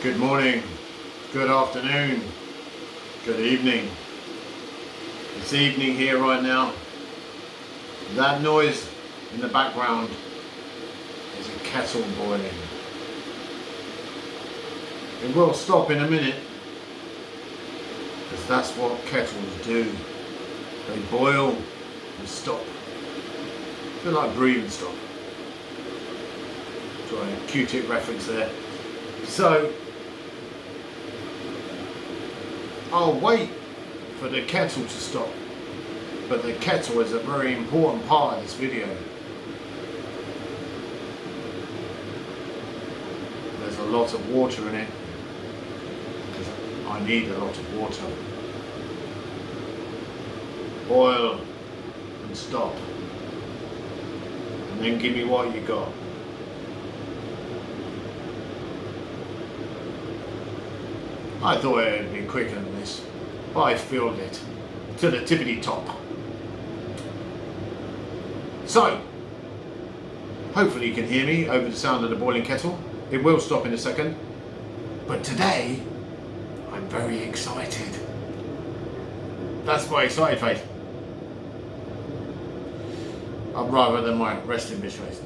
Good morning, good afternoon, good evening. It's evening here right now. That noise in the background is a kettle boiling. It will stop in a minute because that's what kettles do. They boil and stop. A bit like breathe and stop. Trying a Q-tip reference there. So I'll wait for the kettle to stop, but the kettle is a very important part of this video. There's a lot of water in it because I need a lot of water. Boil and stop, and then give me what you got. I thought it would be quicker than this, but I filled it to the tippity top. So, hopefully you can hear me over the sound of the boiling kettle. It will stop in a second, but today I'm very excited. That's my excited face. Rather than my resting bitch face.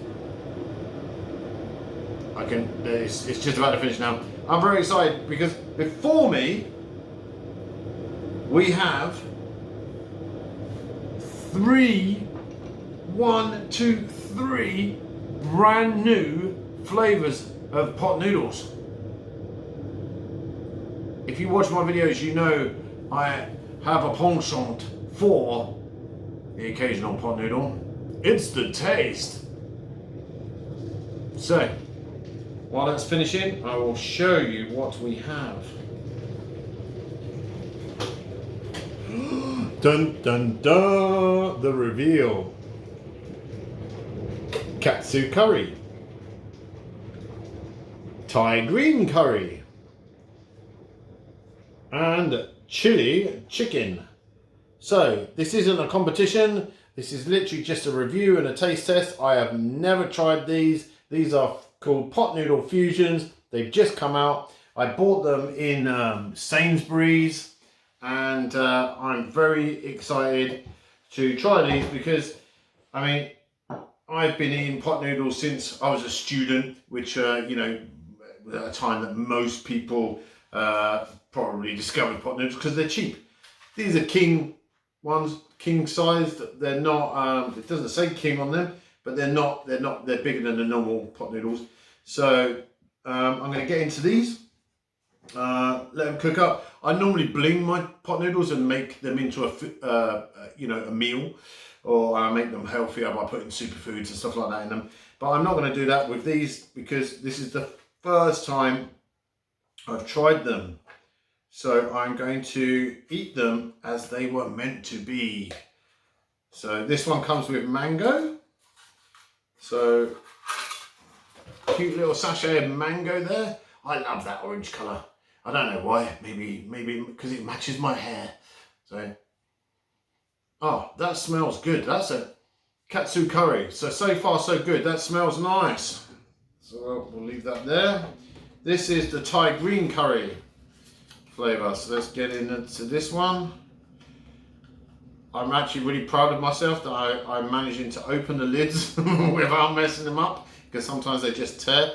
It's just about to finish now. I'm very excited because before me we have three brand new flavours of pot noodles. If you watch my videos, you know I have a penchant for the occasional pot noodle. It's the taste. So, while that's finishing, I will show you what we have. Dun dun dun! The reveal. Katsu Curry. Thai green curry. And chili chicken. So, this isn't a competition. This is literally just a review and a taste test. I have never tried these. These are called Pot Noodle Fusions. They've just come out. I bought them in Sainsbury's, and I'm very excited to try these because, I mean, I've been eating pot noodles since I was a student, which, you know, at a time that most people probably discovered pot noodles because they're cheap. These are king ones, king sized. They're not, it doesn't say king on them, but they're bigger than the normal pot noodles. So I'm going to get into these, let them cook up. I normally bling my pot noodles and make them into a meal, or I make them healthier by putting superfoods and stuff like that in them. But I'm not going to do that with these because this is the first time I've tried them. So I'm going to eat them as they were meant to be. So this one comes with mango. So cute little sachet of mango there. I love that orange colour. I don't know why. Maybe because it matches my hair. So, oh, that smells good. That's a Katsu Curry. So far so good. That smells nice. So we'll leave that there. This is the Thai green curry flavour. So let's get into this one. I'm actually really proud of myself that I'm managing to open the lids without messing them up, because sometimes they just tear.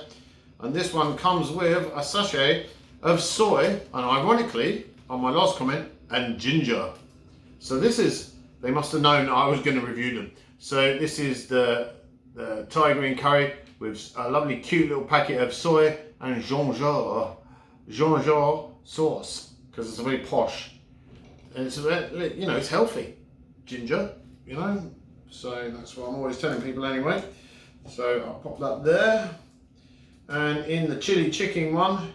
And this one comes with a sachet of soy, and ironically, on my last comment, and ginger. So this is, they must have known I was going to review them. So this is the Thai green curry with a lovely cute little packet of soy and ginger sauce, because it's very posh. And it's, you know, it's healthy. Ginger, you know, so that's what I'm always telling people anyway. So I'll pop that there. And in the chili chicken one,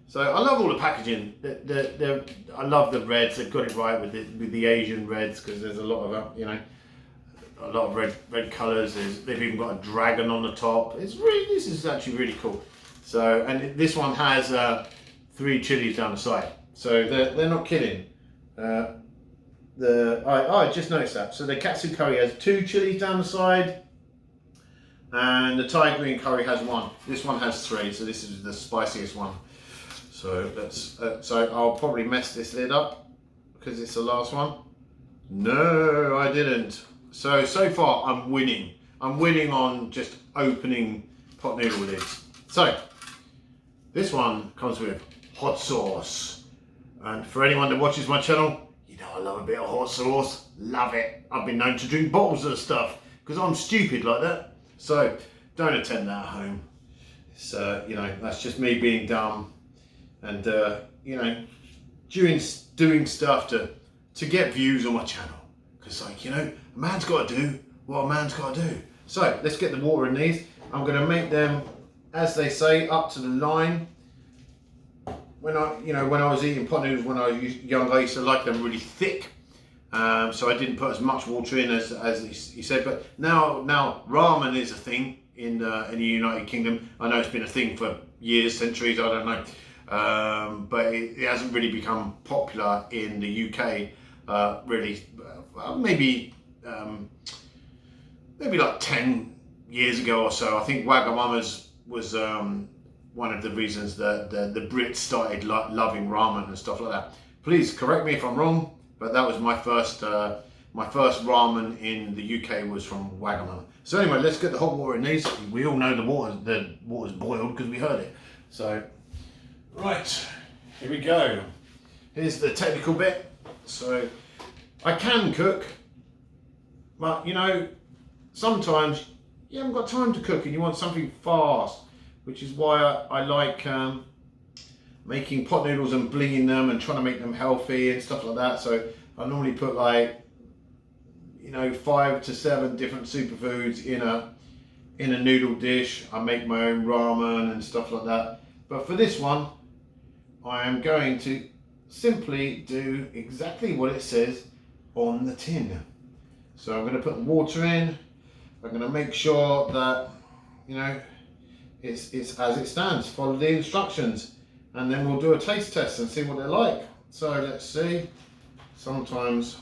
so I love all the packaging. I love the reds. They've got it right with the Asian reds, because there's a lot of a lot of red colours. They've even got a dragon on the top. This is actually really cool. So, and this one has 3 chilies down the side. So they're not kidding. I just noticed that. So the Katsu Curry has 2 chilies down the side, and the Thai green curry has 1. This one has 3, so this is the spiciest one. So let's. So I'll probably mess this lid up because it's the last one. No, I didn't. So far I'm winning. I'm winning on just opening pot noodle lids. So this one comes with hot sauce. And for anyone that watches my channel, you know I love a bit of hot sauce. Love it. I've been known to drink bottles of stuff because I'm stupid like that. So don't attempt that at home. It's, you know, that's just me being dumb and, you know, doing stuff to get views on my channel. Because, like, you know, a man's got to do what a man's got to do. So let's get the water in these. I'm going to make them, as they say, up to the line. When I was eating pot noodles when I was young, I used to like them really thick. So I didn't put as much water in as he said. But now ramen is a thing in the United Kingdom. I know it's been a thing for years, centuries, I don't know. But it hasn't really become popular in the UK, really. Maybe like 10 years ago or so. I think Wagamama's was one of the reasons that the Brits started loving ramen and stuff like that. Please correct me if I'm wrong, but that was my first ramen in the UK was from Wagamama. So anyway, let's get the hot water in these. We all know the water's boiled because we heard it. So right, here we go. Here's the technical bit. So I can cook, but you know, sometimes you haven't got time to cook and you want something fast, which is why I like making pot noodles and blinging them and trying to make them healthy and stuff like that. So I normally put like, you know, 5 to 7 different superfoods in a noodle dish. I make my own ramen and stuff like that. But for this one, I am going to simply do exactly what it says on the tin. So I'm going to put the water in. I'm going to make sure that, you know, it's as it stands. Follow the instructions, and then we'll do a taste test and see what they're like. So let's see. Sometimes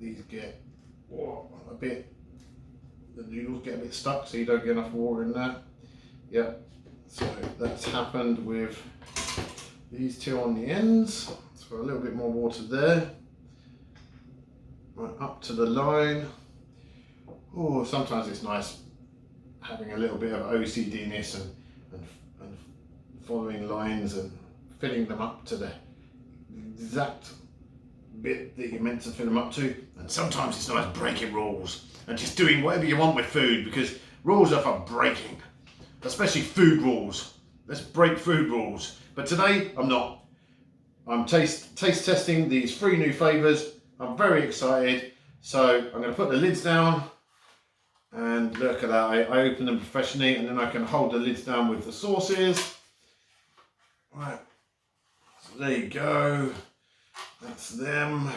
these get a bit, the noodles get a bit stuck, so you don't get enough water in there. Yep. So that's happened with these two on the ends. So a little bit more water there. Right up to the line. Oh, sometimes it's nice having a little bit of OCD-ness and following lines and filling them up to the exact bit that you're meant to fill them up to. And sometimes it's nice breaking rules and just doing whatever you want with food, because rules are for breaking, especially food rules. Let's break food rules. But today I'm not. I'm taste testing these 3 new flavours. I'm very excited. So I'm going to put the lids down. And look at that, I open them professionally, and then I can hold the lids down with the sauces. Right, so there you go. That's them.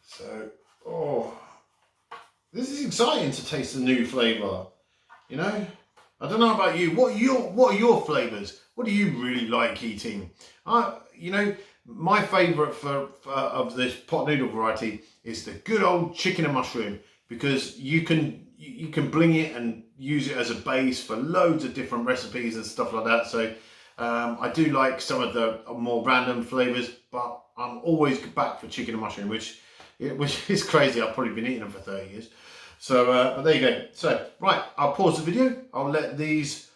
So, oh, this is exciting to taste a new flavour. You know, I don't know about you. What are your flavours? What do you really like eating? You know, my favourite of this pot noodle variety is the good old chicken and mushroom, because you can bling it and use it as a base for loads of different recipes and stuff like that. So I do like some of the more random flavours, but I'm always back for chicken and mushroom, which is crazy. I've probably been eating them for 30 years. So, but there you go. So, right, I'll pause the video. I'll let these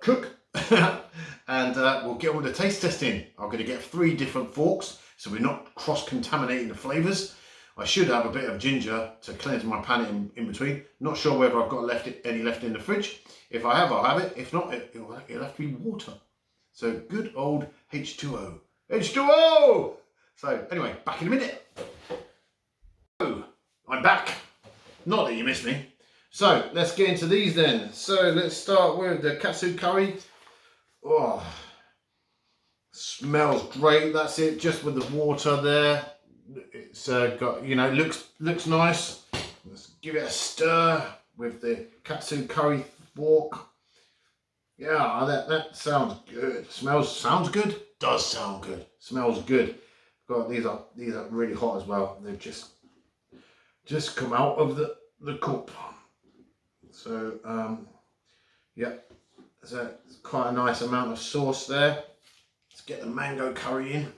cook and we'll get on with the taste testing. I'm going to get 3 different forks so we're not cross-contaminating the flavours. I should have a bit of ginger to cleanse my palate in between. Not sure whether I've got any left in the fridge. If I have, I'll have it. If not, it'll have to be water. So good old H2O. H2O! So anyway, back in a minute. Oh, I'm back. Not that you missed me. So let's get into these then. So let's start with the Katsu Curry. Oh, smells great. That's it, just with the water there. It's got, you know, looks nice. Let's give it a stir with the Katsu Curry fork. Yeah, that sounds good. Sounds good. Does sound good. Smells good. God, these are really hot as well. They've just come out of the cup. So yeah, there's quite a nice amount of sauce there. get the mango curry in.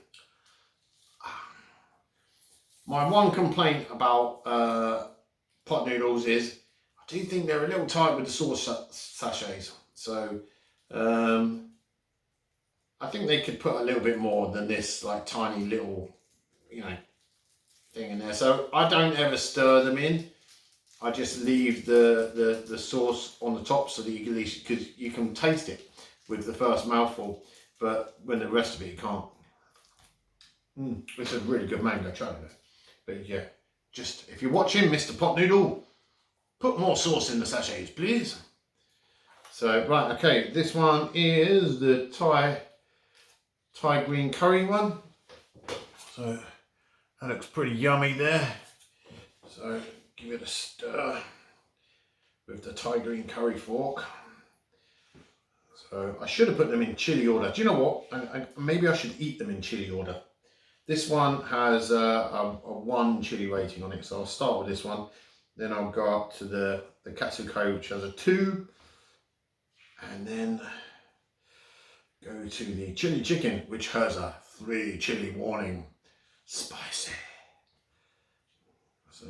My one complaint about pot noodles is I do think they're a little tight with the sauce sachets. So I think they could put a little bit more than this like tiny little, you know, thing in there. So I don't ever stir them in. I just leave the sauce on the top so that you can, at least, because you can taste it with the first mouthful, but when the rest of it you can't. It's a really good mango chutney. But yeah, just if you're watching, Mr. Pot Noodle, put more sauce in the sachets, please. So right, okay, this one is the Thai green curry one. So that looks pretty yummy there. So give it a stir with the Thai green curry fork. So I should have put them in chili order. Do you know what? Maybe I should eat them in chili order. This one has a 1 chili rating on it, so I'll start with this one. Then I'll go up to the Katsu Curry, which has a 2. And then go to the chili chicken, which has a 3 chili warning. Spicy. So,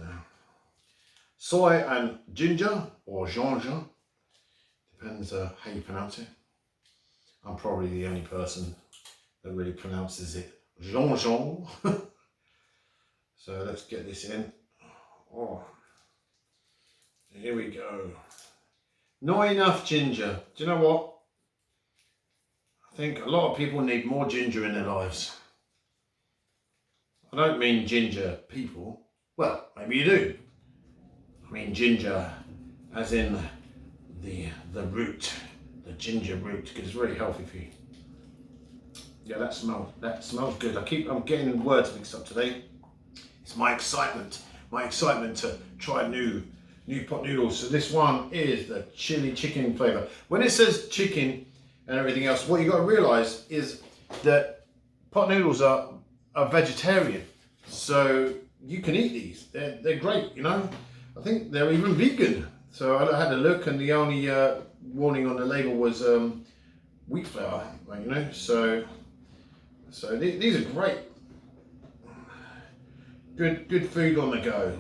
soy and ginger, or ginger, depends how you pronounce it. I'm probably the only person that really pronounces it Jean. So let's get this in. Oh, here we go. Not enough ginger. Do you know what? I think a lot of people need more ginger in their lives. I don't mean ginger people. Well, maybe you do. I mean ginger as in the root, the ginger root, because it's really healthy for you. Yeah, that smells good. I'm getting words mixed up today. It's my excitement to try new pot noodles. So this one is the chili chicken flavour. When it says chicken and everything else, what you got to realise is that pot noodles are vegetarian, so you can eat these. They're great, you know. I think they're even vegan. So I had a look, and the only warning on the label was wheat flour, like, you know. So these are great. Good food on the go.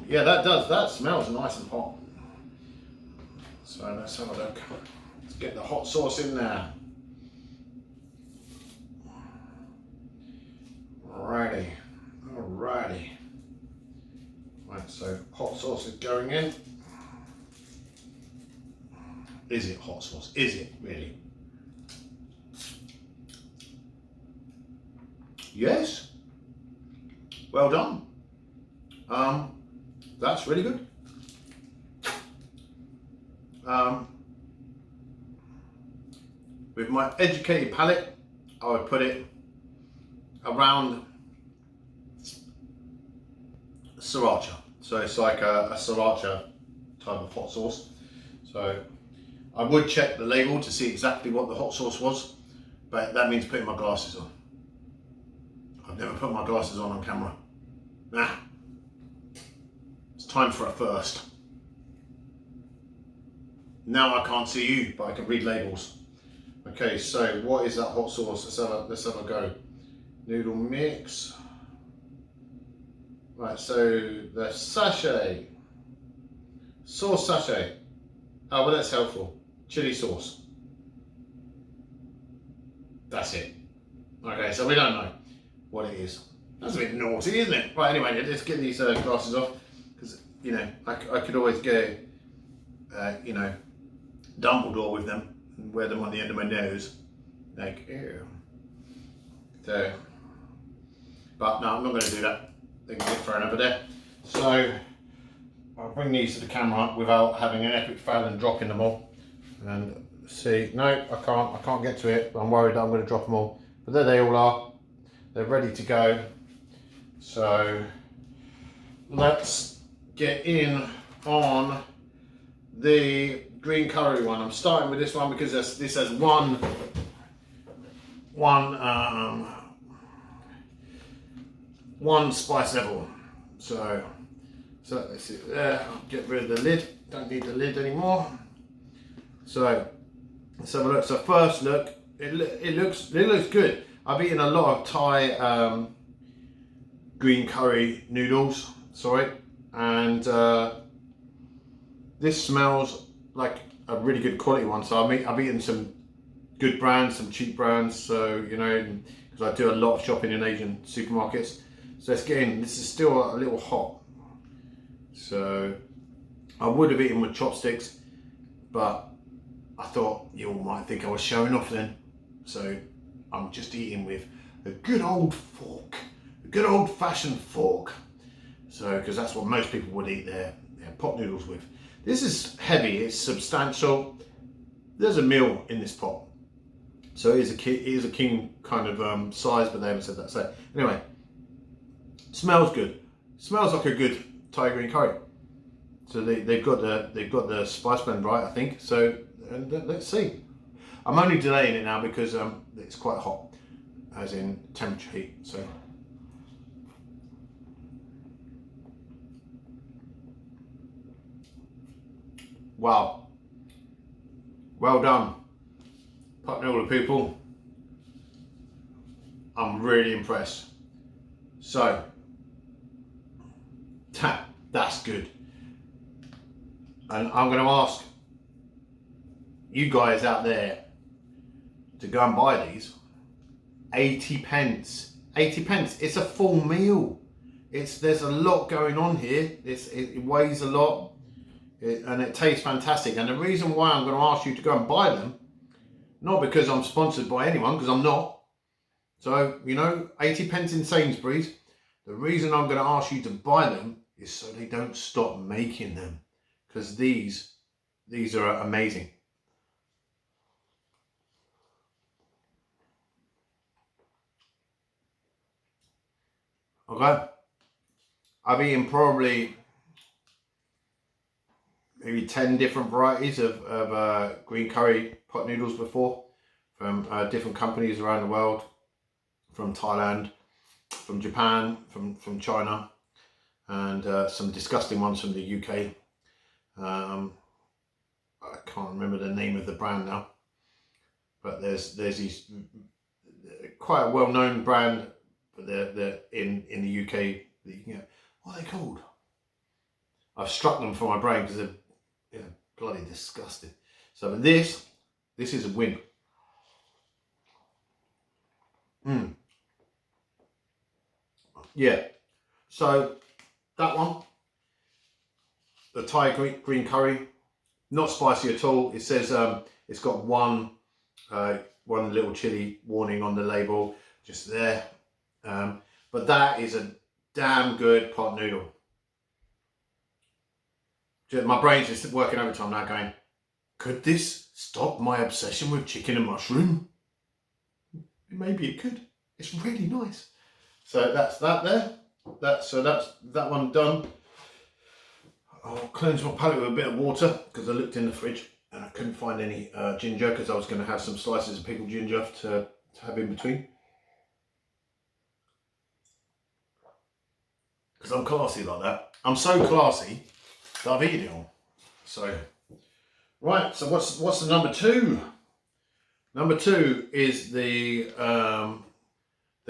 Yeah, that smells nice and hot. So let's have a look. Let's get the hot sauce in there. Alrighty. Right, so hot sauce is going in. Is it hot sauce? Is it really? Yes. Well done. That's really good. With my educated palate, I would put it around sriracha. So it's like a sriracha type of hot sauce. So I would check the label to see exactly what the hot sauce was, but that means putting my glasses on. I've never put my glasses on camera. Nah. It's time for a first. Now I can't see you, but I can read labels. Okay, so what is that hot sauce? Let's have a go. Noodle mix. Right, so the sachet. Sauce sachet. Oh, well, that's helpful. Chili sauce. That's it. Okay, so we don't know what it is. That's a bit naughty, isn't it? Right, anyway, let's get these glasses off, because, you know, I could always go, you know, Dumbledore with them and wear them on the end of my nose. Like, ew. So, but no, I'm not going to do that. They can get thrown over there. So, I'll bring these to the camera without having an epic fail and dropping them all. And see, no, I can't get to it. I'm worried that I'm going to drop them all. But there they all are. They're ready to go. So let's get in on the green curry one. I'm starting with this one because this has one spice level. So let's see there. Get rid of the lid. Don't need the lid anymore. So let's have a look. So first look, it looks good. I've eaten a lot of Thai green curry noodles, sorry, and this smells like a really good quality one. So I've eaten some good brands, some cheap brands, so you know, because I do a lot of shopping in Asian supermarkets. So let's get in. This is still a little hot, so I would have eaten with chopsticks, but I thought you all might think I was showing off then, so I'm just eating with a good old fork, a good old fashioned fork. So, because that's what most people would eat their pot noodles with. This is heavy, it's substantial. There's a meal in this pot. So it is a king kind of size, but they haven't said that. So anyway, smells good. Smells like a good Thai green curry. So they've got the spice blend right, I think. So let's see. I'm only delaying it now because it's quite hot, as in temperature heat. So wow, well done, pot noodle people. I'm really impressed. So that's good. And I'm going to ask you guys out there to go and buy these. 80 pence. 80 pence. It's a full meal. There's a lot going on here. It weighs a lot, and it tastes fantastic. And the reason why I'm going to ask you to go and buy them, not because I'm sponsored by anyone, because I'm not. So, you know, 80 pence in Sainsbury's. The reason I'm going to ask you to buy them is so they don't stop making them. Because these are amazing. Okay. I've eaten probably maybe 10 different varieties of green curry pot noodles before from different companies around the world, from Thailand, from Japan, from China, and some disgusting ones from the UK. I can't remember the name of the brand now, but there's these quite a well-known brand, but they're in the UK that you can get. What are they called? I've struck them from my brain because they're bloody disgusting. So but this is a win. Yeah. So that one, the Thai green curry, not spicy at all. It says it's got one little chili warning on the label, just there. But that is a damn good pot noodle. My brain's just working overtime now going, could this stop my obsession with chicken and mushroom? Maybe it could. It's really nice. So that's that there. That's that one done. I'll cleanse my palate with a bit of water because I looked in the fridge and I couldn't find any ginger, because I was going to have some slices of pickled ginger to have in between. Because I'm classy like that. I'm so classy that I've eaten it all. So, right, so what's the number two? Number two is the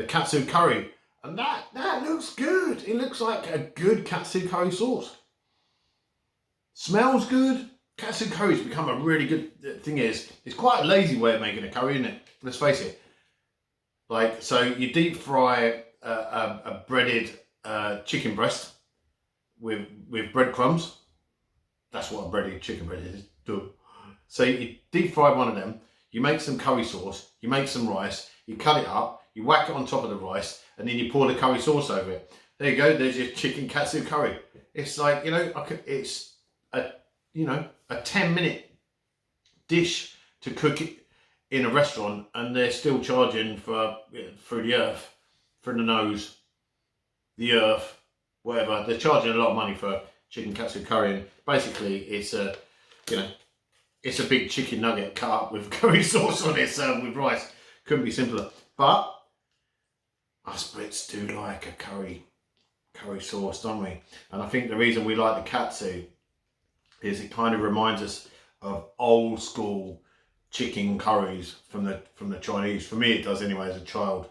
Katsu Curry. And that looks good. It looks like a good Katsu Curry sauce. Smells good. Katsu Curry's become a really good thing. It's quite a lazy way of making a curry, isn't it? Let's face it. Like, so you deep fry a breaded chicken breast with breadcrumbs. That's what a breaded chicken breast is. So you deep fry one of them. You make some curry sauce. You make some rice. You cut it up. You whack it on top of the rice, and then you pour the curry sauce over it. There you go. There's your chicken katsu curry. It's like, you know, it's a 10-minute dish to cook it in a restaurant, and they're still charging for through the earth, through the nose, the earth, whatever. They're charging a lot of money for chicken katsu curry, and basically it's a big chicken nugget cut up with curry sauce on it, served with rice. Couldn't be simpler. But us Brits do like a curry sauce, don't we? And I think the reason we like the katsu is it kind of reminds us of old school chicken curries from the Chinese. For me, it does anyway. As a child,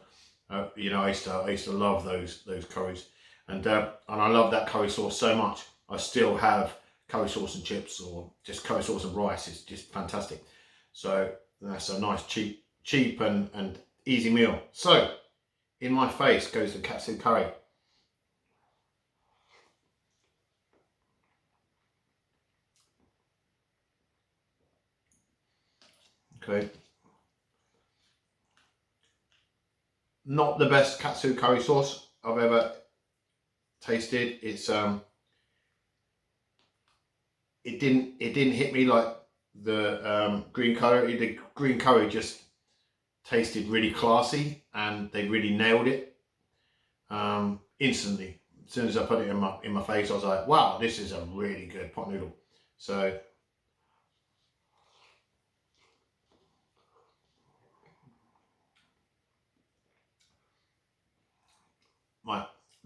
you know, I used to love those curries, and I love that curry sauce so much. I still have curry sauce and chips, or just curry sauce and rice. It's just fantastic. So that's a nice cheap and easy meal. So in my face goes the katsu curry. Okay. Not the best katsu curry sauce I've ever tasted. It's it didn't hit me like the green curry. The green curry just tasted really classy, and they really nailed it instantly. As soon as I put it in my face, I was like, wow, this is a really good pot noodle. So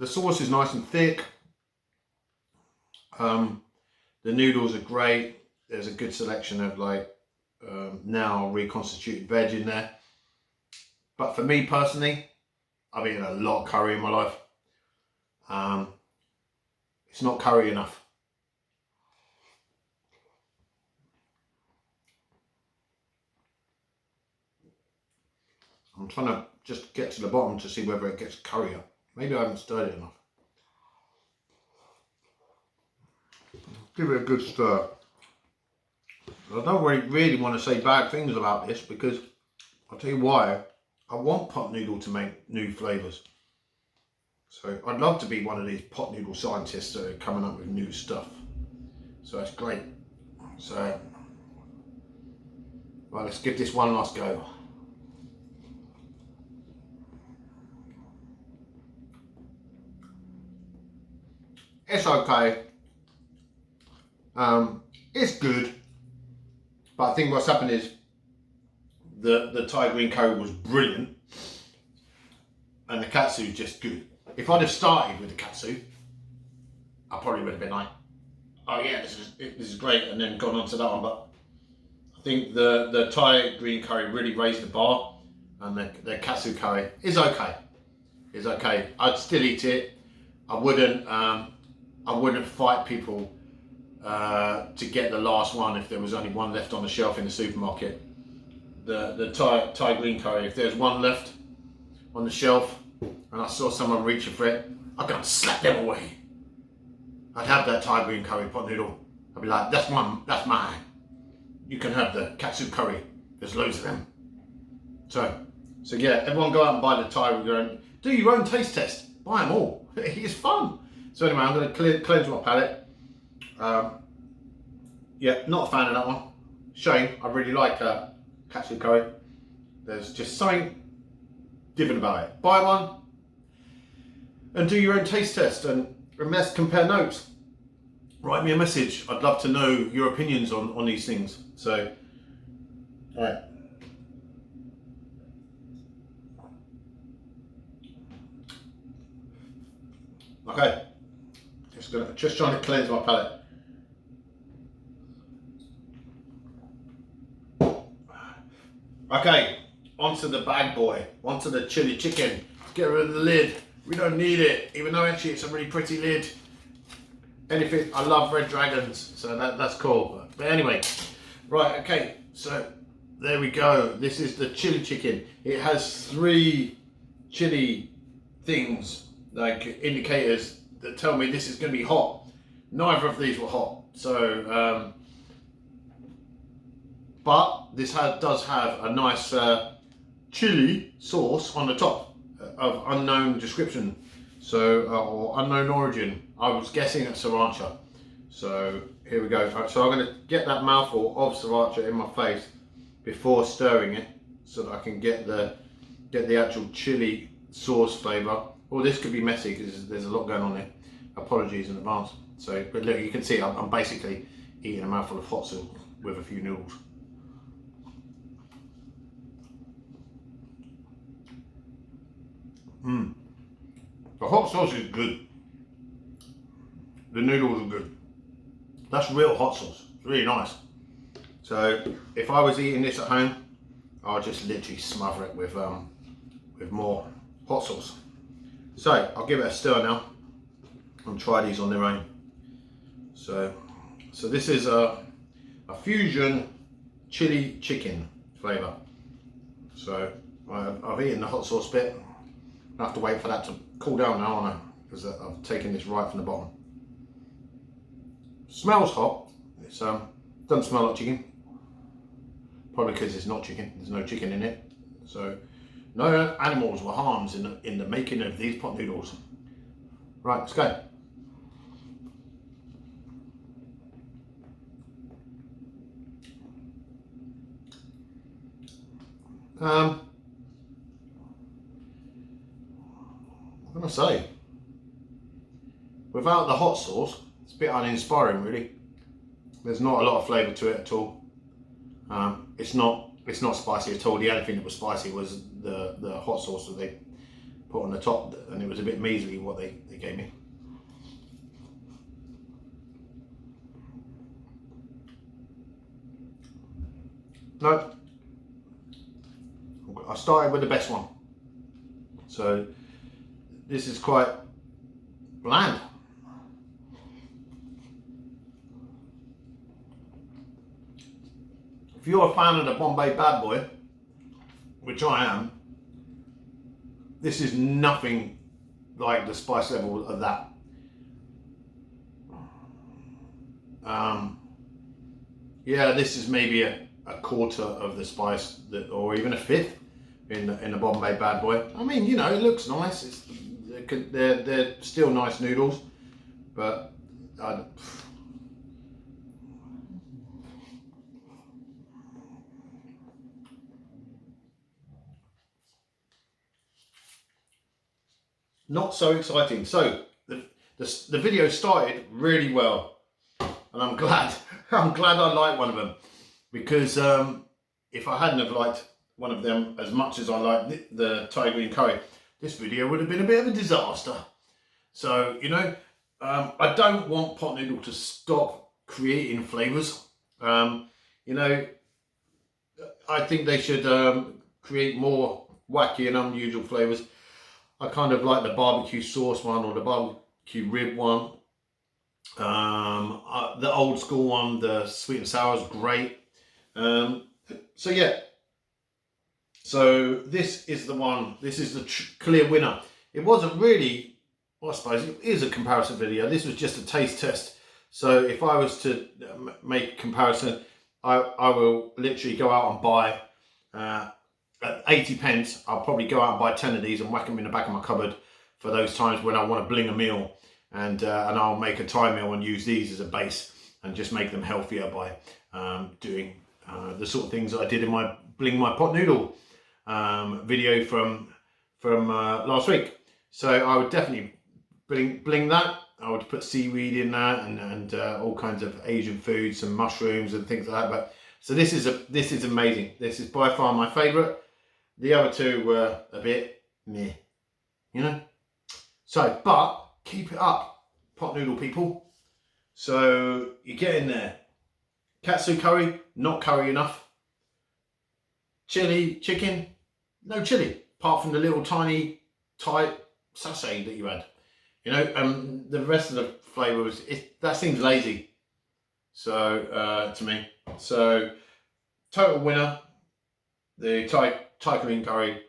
the sauce is nice and thick. The noodles are great. There's a good selection of like now reconstituted veg in there. But for me personally, I've eaten a lot of curry in my life. It's not curry enough. I'm trying to just get to the bottom to see whether it gets currier. Maybe I haven't stirred it enough. Give it a good stir. I don't really want to say bad things about this, because I'll tell you why. I want Pot Noodle to make new flavours. So I'd love to be one of these pot noodle scientists that are coming up with new stuff. So that's great. So, right, let's give this one last go. It's okay. It's good. But I think what's happened is the Thai green curry was brilliant, and the katsu is just good. If I'd have started with the katsu, I probably would have been like, oh yeah, this is great, and then gone on to that one. But I think the Thai green curry really raised the bar, and the katsu curry is okay. It's okay. I'd still eat it. I wouldn't fight people to get the last one if there was only one left on the shelf in the supermarket. The Thai green curry, if there's one left on the shelf and I saw someone reaching for it, I'd go and slap them away. I'd have that Thai green curry pot noodle. I'd be like, that's mine. You can have the katsu curry. There's loads of them. So yeah, everyone go out and buy the Thai. Do your own taste test. Buy them all. It's fun. So anyway, I'm going to cleanse my palate. Yeah, not a fan of that one. Shame. I really like katsu curry. There's just something different about it. Buy one and do your own taste test and compare notes. Write me a message. I'd love to know your opinions on these things. So, all right. Okay. Just trying to cleanse my palate. Okay, onto the bad boy, onto the chili chicken. Let's get rid of the lid. We don't need it, even though actually it's a really pretty lid. Anything, I love red dragons, so that's cool. But anyway, right, okay, so there we go. This is the chili chicken. It has 3 chili things, like indicators that tell me this is going to be hot. Neither of these were hot, so but this does have a nice chili sauce on the top of unknown description, so or unknown origin. I was guessing at sriracha. So here we go. Right, so I'm going to get that mouthful of sriracha in my face before stirring it, so that I can get the actual chili sauce flavour. Oh, this could be messy because there's a lot going on here. Apologies in advance. So, but look, you can see I'm basically eating a mouthful of hot sauce with a few noodles. The hot sauce is good. The noodles are good. That's real hot sauce. It's really nice. So if I was eating this at home, I'll just literally smother it with more hot sauce. So I'll give it a stir now and try these on their own. So this is a fusion chili chicken flavour. So I've eaten the hot sauce bit. I have to wait for that to cool down now, aren't I? Because I've taken this right from the bottom. Smells hot. It's doesn't smell like chicken. Probably because it's not chicken. There's no chicken in it. So no animals were harmed in the making of these pot noodles. Right, let's go. What can I say? Without the hot sauce, it's a bit uninspiring, really. There's not a lot of flavour to it at all. It's not spicy at all. The only thing that was spicy was the hot sauce that they put on the top, and it was a bit measly what they gave me. No, I started with the best one. So this is quite bland. If you're a fan of the Bombay Bad Boy, which I am, this is nothing like the spice level of that. Yeah, this is maybe a quarter of the spice, or even a fifth in the Bombay Bad Boy. I mean, you know, it looks nice. They're still nice noodles, but not so exciting. So the video started really well, and I'm glad I liked one of them, because if I hadn't have liked one of them as much as I liked the Thai green curry, this video would have been a bit of a disaster. So, you know, I don't want Pot Noodle to stop creating flavours. You know, I think they should create more wacky and unusual flavours. I kind of like the barbecue sauce one, or the barbecue rib one. The old school one, the sweet and sour, is great. So yeah. So this is the one. This is the clear winner. It wasn't really, well, I suppose it is a comparison video. This was just a taste test. So if I was to make a comparison, I will literally go out and buy at 80 pence. I'll probably go out and buy 10 of these and whack them in the back of my cupboard for those times when I want to bling a meal, and I'll make a Thai meal and use these as a base and just make them healthier by doing the sort of things that I did in my bling my pot noodle video from last week. So I would definitely bling that. I would put seaweed in that, and all kinds of Asian foods, some mushrooms and things like that. But so this is amazing. This is by far my favourite. The other two were a bit meh, you know. So, but keep it up, pot noodle people. So you get in there. Katsu curry, not curry enough. Chili chicken, no chili, apart from the little tiny Thai sachet that you had. You know, the rest of the flavours, that seems lazy. So to me, so total winner, the Thai green curry.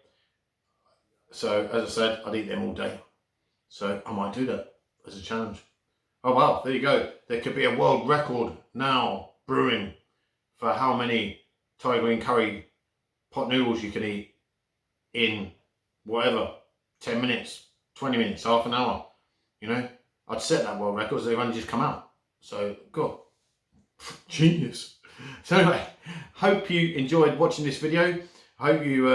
So as I said, I'd eat them all day. So I might do that as a challenge. Oh wow, there you go. There could be a world record now brewing for how many Thai green curry pot noodles you can eat in whatever, 10 minutes, 20 minutes, half an hour. You know, I'd set that world record, so they've only just come out. So, God, genius. So anyway, hope you enjoyed watching this video. I hope you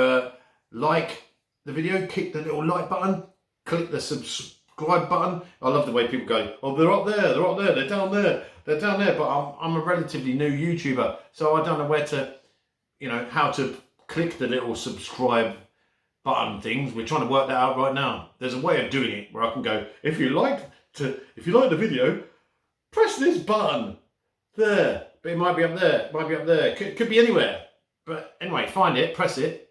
like the video, click the little like button, click the subscribe button. I love the way people go, oh, they're up there, they're down there, they're down there. But I'm a relatively new YouTuber, so I don't know where to, you know, how to click the little subscribe button things. We're trying to work that out right now. There's a way of doing it where I can go, if you like the video, press this button there. but it might be up there. It might be up there. Could be anywhere. But anyway, find it, press it,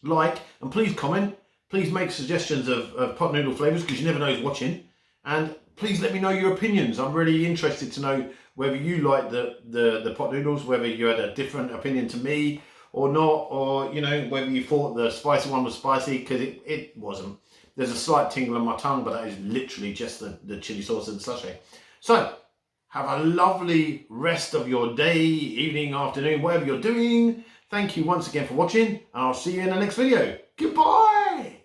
like, and please comment. Please make suggestions of pot noodle flavours, because you never know who's watching. And please let me know your opinions. I'm really interested to know whether you like the pot noodles, whether you had a different opinion to me or not, or, you know, whether you thought the spicy one was spicy, because it wasn't. There's a slight tingle on my tongue, but that is literally just the chili sauce and sachet. So, have a lovely rest of your day, evening, afternoon, whatever you're doing. Thank you once again for watching, and I'll see you in the next video. Goodbye!